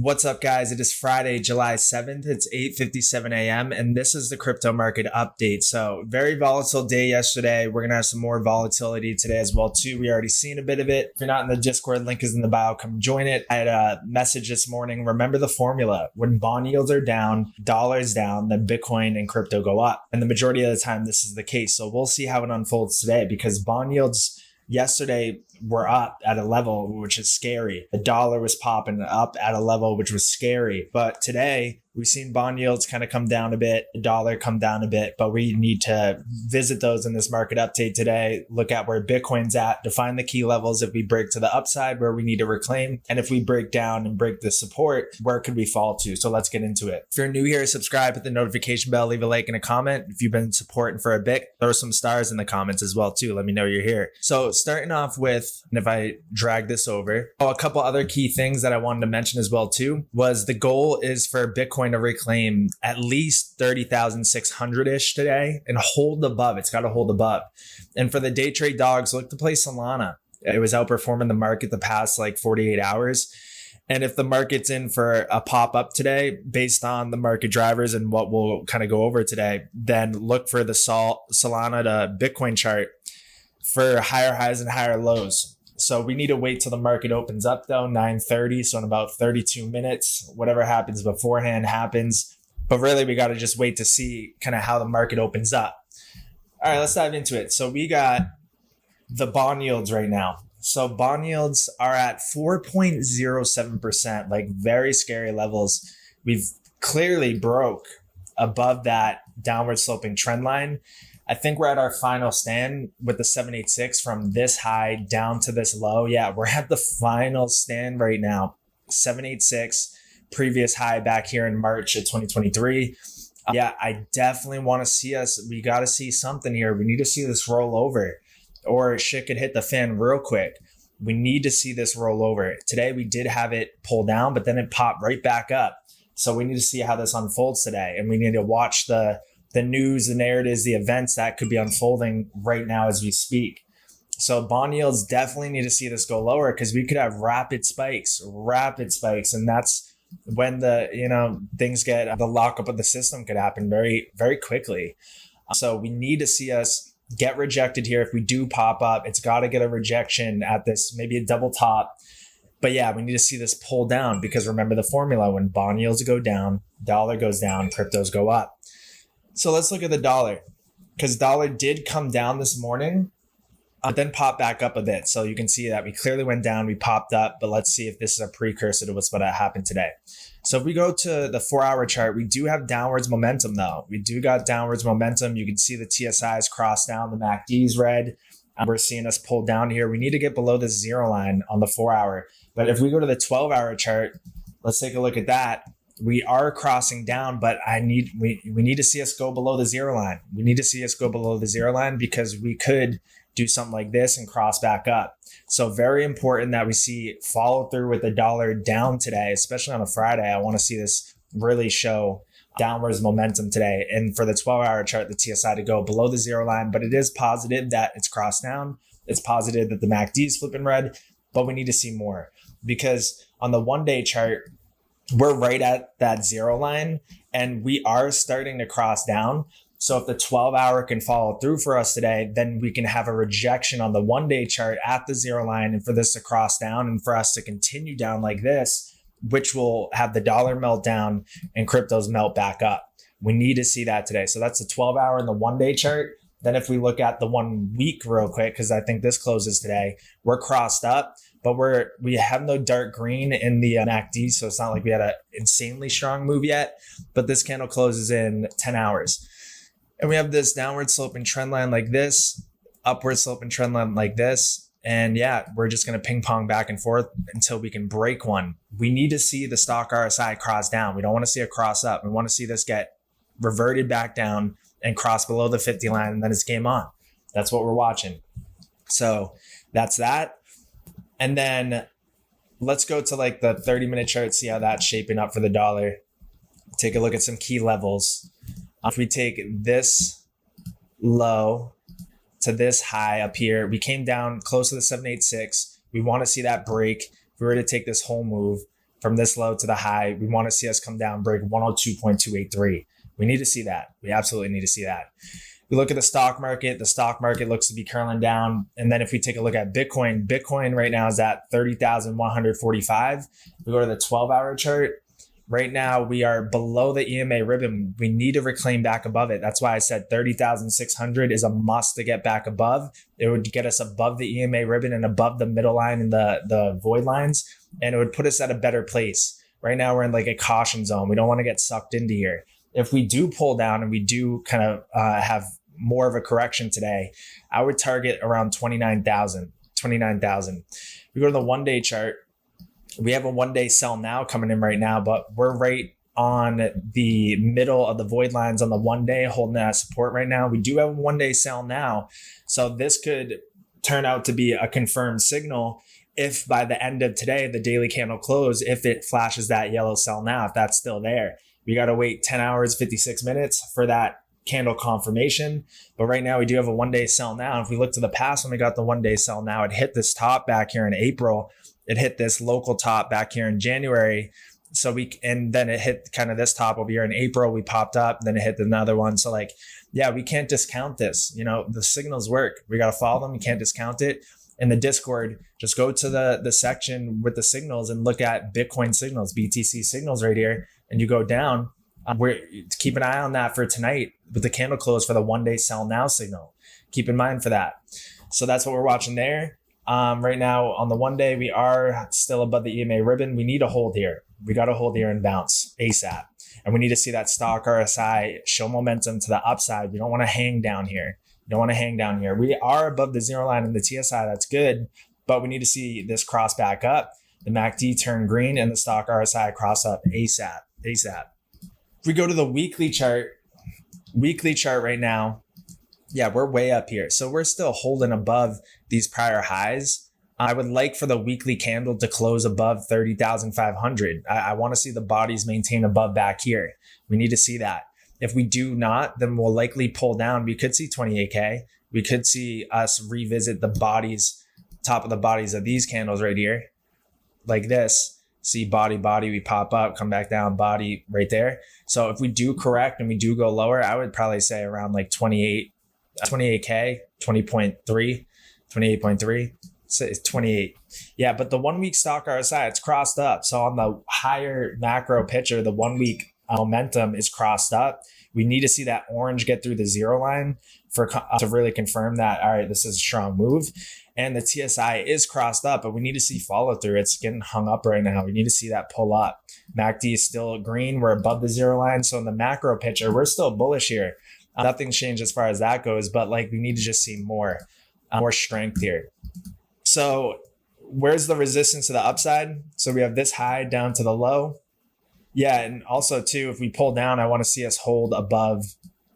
What's up, guys? It is Friday, July 7th. It's 8:57 a.m. and this is the crypto market update. So very volatile day yesterday. We're going to have some more volatility today as well, too. We already seen a bit of it. If you're not in the Discord, link is in the bio. Come join it. I had a message this morning. Remember the formula. When bond yields are down, dollars down, then Bitcoin and crypto go up. And the majority of the time, this is the case. So we'll see how it unfolds today because bond yields yesterday were up at a level which is scary. The dollar was popping up at a level which was scary. But today, we've seen bond yields kind of come down a bit, the dollar come down a bit, but we need to visit those in this market update today, look at where Bitcoin's at, define the key levels if we break to the upside where we need to reclaim, and if we break down and break the support, where could we fall to? So let's get into it. If you're new here, subscribe, hit the notification bell, leave a like and a comment. If you've been supporting for a bit, throw some stars in the comments as well too. Let me know you're here. So starting off with, and if I drag this over, a couple other key things that I wanted to mention as well too was the goal is for Bitcoin to reclaim at least 30,600-ish today and hold above. It's got to hold above. And for the day trade dogs, look to play Solana. It was outperforming the market the past like 48 hours. And if the market's in for a pop up today, based on the market drivers and what we'll kind of go over today, then look for the Solana to Bitcoin chart for higher highs and higher lows. So we need to wait till the market opens up though, 9:30. So in about 32 minutes, whatever happens beforehand happens. But really we got to just wait to see kind of how the market opens up. All right, let's dive into it. So we got the bond yields right now. So bond yields are at 4.07%, like very scary levels. We've clearly broke above that downward sloping trend line. I think we're at our final stand with the 786 from this high down to this low. Yeah, we're at the final stand right now. 786, previous high back here in March of 2023. Yeah, I definitely want to see us. We got to see something here. We need to see this roll over or shit could hit the fan real quick. We need to see this roll over. Today, we did have it pull down, but then it popped right back up. So we need to see how this unfolds today. And we need to watch the news, the narratives, the events that could be unfolding right now as we speak. So bond yields definitely need to see this go lower because we could have rapid spikes. And that's when things get, the lockup of the system could happen very, very quickly. So we need to see us get rejected here. If we do pop up, it's got to get a rejection at this, maybe a double top. But yeah, we need to see this pull down because remember the formula, when bond yields go down, dollar goes down, cryptos go up. So let's look at the dollar because dollar did come down this morning, but then pop back up a bit. So you can see that we clearly went down, we popped up, but let's see if this is a precursor to what's going to happen today. So if we go to the 4-hour chart, we do have downwards momentum though. We do got downwards momentum. You can see the TSI's crossed down, the MACD's red. We're seeing us pull down here. We need to get below the 0 line on the 4-hour. But if we go to the 12-hour chart, let's take a look at that. We are crossing down, but we need to see us go below the 0 line. We need to see us go below the 0 line because we could do something like this and cross back up. So very important that we see follow through with the dollar down today, especially on a Friday. I want to see this really show downwards momentum today. And for the 12-hour chart, the TSI to go below the 0 line, but it is positive that it's crossed down. It's positive that the MACD is flipping red, but we need to see more because on the 1-day chart, we're right at that 0 line and we are starting to cross down. So if the 12-hour can follow through for us today, then we can have a rejection on the 1-day chart at the 0 line and for this to cross down and for us to continue down like this, which will have the dollar melt down and cryptos melt back up. We need to see that today. So that's the 12-hour and the 1-day chart. Then if we look at the 1 week real quick, because I think this closes today, we're crossed up. But we have no dark green in the MACD, so it's not like we had an insanely strong move yet. But this candle closes in 10 hours. And we have this downward sloping trend line like this, upward sloping trend line like this. And yeah, we're just going to ping pong back and forth until we can break one. We need to see the stock RSI cross down. We don't want to see it cross up. We want to see this get reverted back down and cross below the 50 line, and then it's game on. That's what we're watching. So that's that. And then let's go to like the 30-minute chart, see how that's shaping up for the dollar. Take a look at some key levels. If we take this low to this high up here, we came down close to the 786. We want to see that break. If we were to take this whole move, from this low to the high. We want to see us come down, break 102.283. We need to see that. We absolutely need to see that. We look at the stock market looks to be curling down. And then if we take a look at Bitcoin right now is at 30,145. We go to the 12-hour chart. Right now, we are below the EMA ribbon. We need to reclaim back above it. That's why I said 30,600 is a must to get back above. It would get us above the EMA ribbon and above the middle line and the void lines. And it would put us at a better place. Right now, we're in like a caution zone. We don't want to get sucked into here. If we do pull down and we do kind of have more of a correction today, I would target around 29,000. We go to the 1-day chart. We have a 1-day sell now coming in right now, but we're right on the middle of the void lines on the 1-day, holding that support right now. We do have a 1-day sell now. So this could turn out to be a confirmed signal if by the end of today, the daily candle close, if it flashes that yellow sell now, if that's still there. We got to wait 10 hours, 56 minutes for that candle confirmation. But right now we do have a 1-day sell now. If we look to the past when we got the 1-day sell now, it hit this top back here in April. It hit this local top back here in January. And then it hit kind of this top over here in April. We popped up, then it hit another one. So like, yeah, we can't discount this. You know, the signals work. We got to follow them. You can't discount it. In the Discord, just go to the section with the signals and look at Bitcoin signals, BTC signals right here. And you go down. Keep an eye on that for tonight with the candle close for the 1-day sell now signal. Keep in mind for that. So that's what we're watching there. Right now on the 1-day, we are still above the EMA ribbon. We need a hold here. We got to hold here and bounce ASAP. And we need to see that stock RSI show momentum to the upside. We don't want to hang down here. We are above the zero line in the TSI. That's good. But we need to see this cross back up, the MACD turn green, and the stock RSI cross up ASAP. If we go to the weekly chart right now, yeah, we're way up here. So we're still holding above these prior highs. I would like for the weekly candle to close above 30,500. I want to see the bodies maintain above back here. We need to see that. If we do not, then we'll likely pull down. We could see 28K. We could see us revisit the bodies, top of the bodies of these candles right here, like this. See body, we pop up, come back down, body right there. So if we do correct and we do go lower, I would probably say around like 28K, 28.3, so it's 28. Yeah, but the 1 week stock RSI, it's crossed up. So on the higher macro picture, the 1 week momentum is crossed up. We need to see that orange get through the zero line to really confirm that, all right, this is a strong move. And the TSI is crossed up, but we need to see follow through. It's getting hung up right now. We need to see that pull up. MACD is still green. We're above the zero line. So in the macro picture, we're still bullish here. Nothing's changed as far as that goes, but like we need to just see more strength here. So where's the resistance to the upside? So we have this high down to the low. Yeah, and also too, if we pull down, I want to see us hold above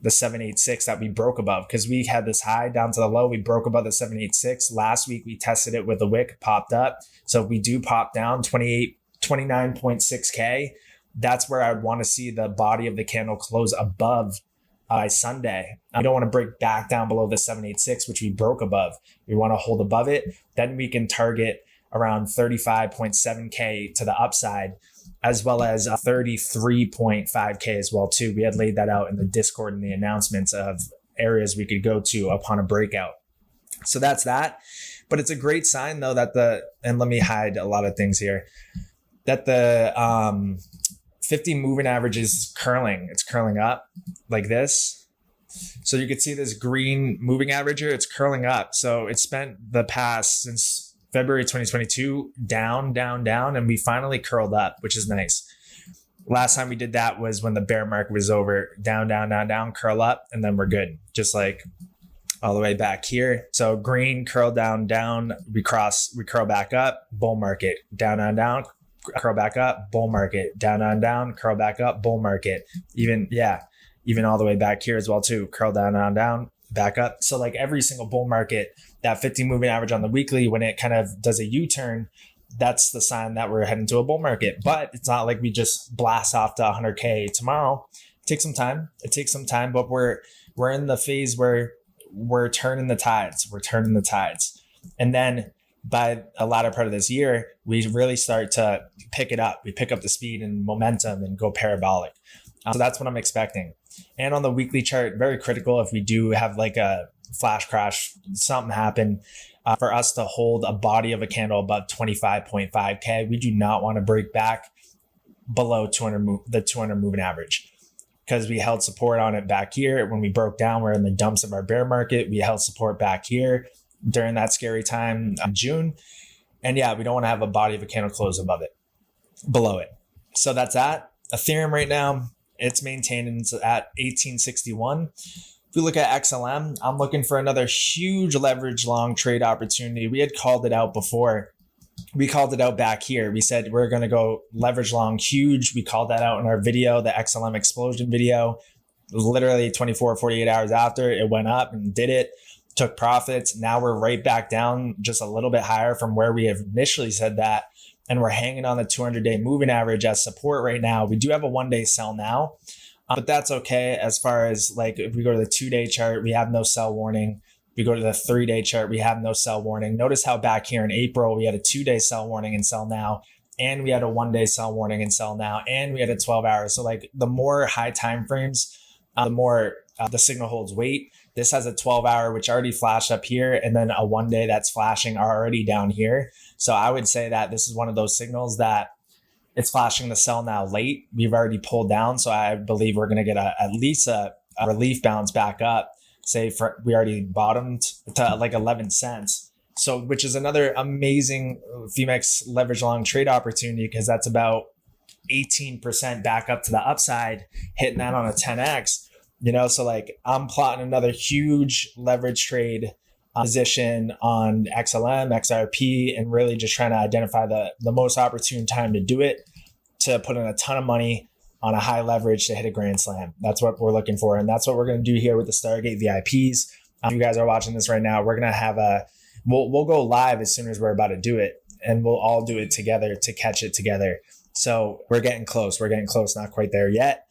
the 786 that we broke above, because we had this high down to the low. We broke above the 786. Last week, we tested it with the wick, popped up. So if we do pop down 29.6K, that's where I would want to see the body of the candle close above by Sunday. I don't want to break back down below the 786, which we broke above. We want to hold above it. Then we can target around 35.7K to the upside, as well as 33.5K as well too. We had laid that out in the Discord and the announcements of areas we could go to upon a breakout. So that's that. But it's a great sign though that and let me hide a lot of things here, that the 50 moving average is curling. It's curling up like this. So you can see this green moving average here, it's curling up. So it spent the past since February 2022 down, and we finally curled up, which is nice. Last time we did that was when the bear market was over. Down, curl up, and then we're good. Just like all the way back here. So green, curl down, we curl back up, bull market, down, curl back up, bull market, down, curl back up, bull market. Even all the way back here as well too. Curl down, back up. So like every single bull market, that 50 moving average on the weekly, when it kind of does a U-turn, that's the sign that we're heading to a bull market. But it's not like we just blast off to 100K tomorrow. It takes some time, but we're in the phase where we're turning the tides. And then by a latter part of this year, we really start to pick it up. We pick up the speed and momentum and go parabolic. So that's what I'm expecting. And on the weekly chart, very critical if we do have like a flash crash, something happen, for us to hold a body of a candle above 25.5K. We do not want to break back below the 200 moving average, because we held support on it back here. When we broke down, we're in the dumps of our bear market. We held support back here during that scary time in June. And yeah, we don't want to have a body of a candle close below it. So that's that. Ethereum right now, it's maintaining at 1861. If we look at XLM, I'm looking for another huge leverage long trade opportunity. We had called it out before. We called it out back here. We said we're going to go leverage long huge. We called that out in our video, the XLM explosion video. Literally 24, 48 hours after, it went up and did it, took profits. Now we're right back down just a little bit higher from where we have initially said that. And we're hanging on the 200-day moving average as support right now. We do have a one-day sell now, but that's okay. As far as like, if we go to the 2-day chart, we have no sell warning. If we go to the 3-day chart, we have no sell warning. Notice how back here in April, we had a 2-day sell warning and sell now, and we had a 1-day sell warning and sell now, and we had a 12 hours. So like the more high time frames, the more the signal holds weight. This has a 12-hour, which already flashed up here, and then a 1-day that's flashing already down here. So I would say that this is one of those signals that it's flashing the sell now late. We've already pulled down. So I believe we're going to get at least a relief bounce back up. We already bottomed to like 11 cents. So, which is another amazing Femex leverage long trade opportunity, because that's about 18% back up to the upside, hitting that on a 10X, so like I'm plotting another huge leverage trade position on XLM, XRP, and really just trying to identify the most opportune time to do it, to put in a ton of money on a high leverage to hit a grand slam. That's what we're looking for. And that's what we're going to do here with the Stargate VIPs. You guys are watching this right now. We're going to have we'll go live as soon as we're about to do it, and we'll all do it together to catch it together. So we're getting close. Not quite there yet.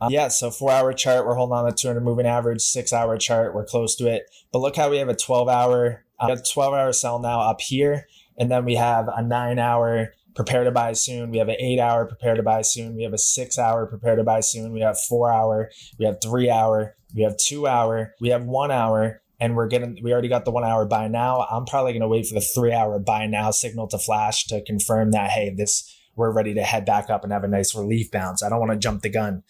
So 4-hour chart, we're holding on to 200 moving average. 6-hour chart, we're close to it. But look how we have a 12-hour sell now up here. And then we have a 9-hour prepare to buy soon. We have an 8-hour prepare to buy soon. We have a 6-hour prepare to buy soon. We have 4-hour. We have 3-hour. We have 2-hour. We have 1 hour. And we already got the 1 hour buy now. I'm probably going to wait for the 3-hour buy now signal to flash to confirm that, hey, we're ready to head back up and have a nice relief bounce. I don't want to jump the gun.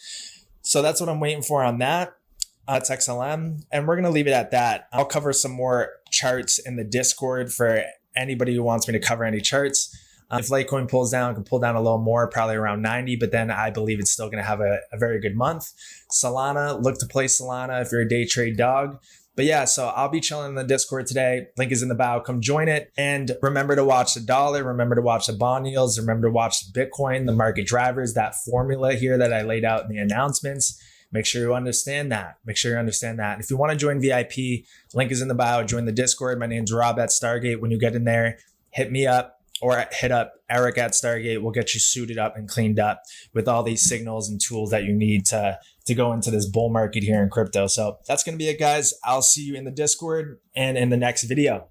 So that's what I'm waiting for on that. That's XLM. And we're going to leave it at that. I'll cover some more charts in the Discord for anybody who wants me to cover any charts. If Litecoin pulls down, it can pull down a little more, probably around 90, but then I believe it's still going to have a very good month. Solana, look to play Solana if you're a day trade dog. But yeah, so I'll be chilling in the Discord today. Link is in the bio. Come join it. And remember to watch the dollar. Remember to watch the bond yields. Remember to watch Bitcoin, the market drivers, that formula here that I laid out in the announcements. Make sure you understand that. And if you want to join VIP, link is in the bio. Join the Discord. My name's Rob at Stargate. When you get in there, hit me up or hit up Eric at Stargate. We'll get you suited up and cleaned up with all these signals and tools that you need to go into this bull market here in crypto. So that's going to be it, guys. I'll see you in the Discord and in the next video.